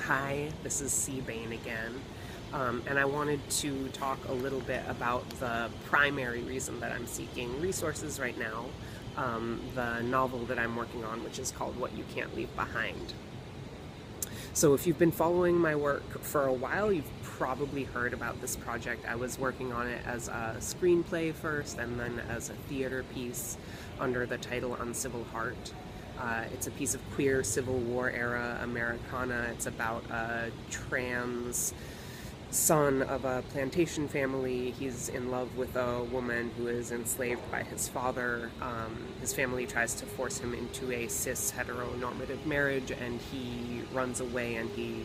Hi, this is C. Bain again, and I wanted to talk a little bit about the primary reason that I'm seeking resources right now, the novel that I'm working on, which is called What You Can't Leave Behind. So if you've been following my work for a while, you've probably heard about this project. I was working on it as a screenplay first and then as a theater piece under the title Uncivil Heart. It's a piece of queer Civil War era Americana. It's about a trans son of a plantation family. He's in love with a woman who is enslaved by his father. His family tries to force him into a cis heteronormative marriage, and he runs away and he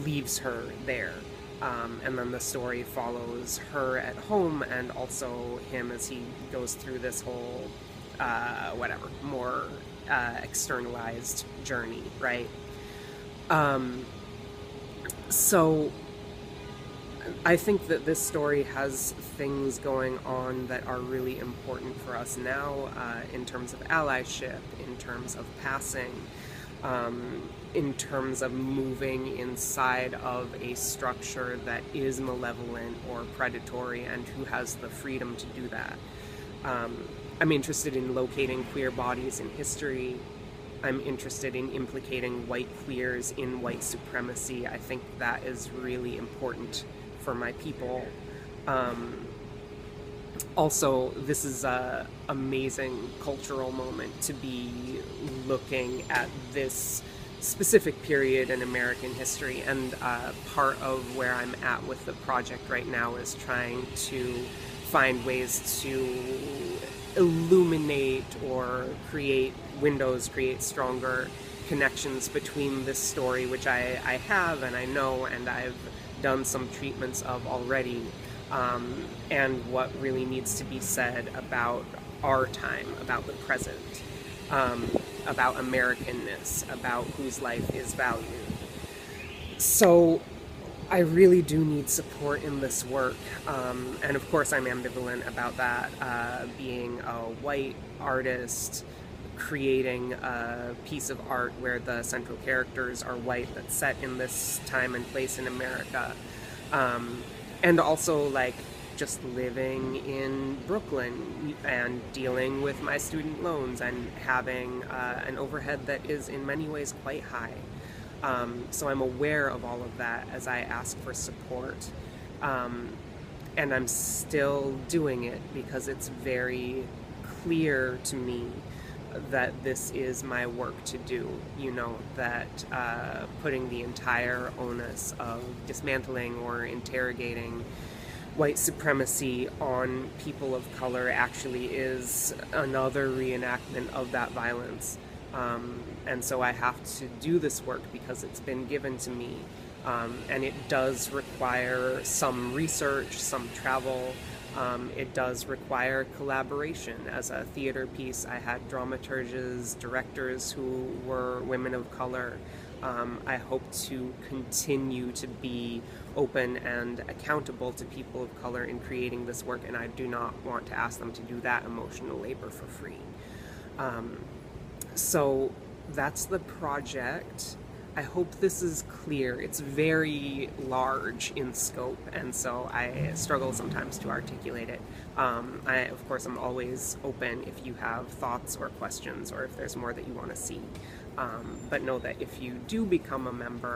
leaves her there. And then the story follows her at home and also him as he goes through this whole, more externalized journey, right? So I think that this story has things going on that are really important for us now, in terms of allyship, in terms of passing, in terms of moving inside of a structure that is malevolent or predatory and who has the freedom to do that. I'm interested in locating queer bodies in history. I'm interested in implicating white queers in white supremacy. I think that is really important for my people. Also, this is an amazing cultural moment to be looking at this specific period in American history, and part of where I'm at with the project right now is trying to find ways to illuminate or create windows, create stronger connections between this story, which I have and I know and I've done some treatments of already, and what really needs to be said about our time, about the present, about Americanness, about whose life is valued. So I really do need support in this work, and of course I'm ambivalent about that, being a white artist creating a piece of art where the central characters are white that's set in this time and place in America, and also like just living in Brooklyn and dealing with my student loans and having an overhead that is in many ways quite high. So I'm aware of all of that as I ask for support, and I'm still doing it because it's very clear to me that this is my work to do, that putting the entire onus of dismantling or interrogating white supremacy on people of color actually is another reenactment of that violence. And so I have to do this work because it's been given to me, and it does require some research, some travel. It does require collaboration. As a theater piece, I had dramaturges, directors who were women of color. I hope to continue to be open and accountable to people of color in creating this work, and I do not want to ask them to do that emotional labor for free. So that's the project. I hope this is clear. It's very large in scope, and so I struggle sometimes to articulate it. Of course, I'm always open if you have thoughts or questions or if there's more that you want to see. But know that if you do become a member,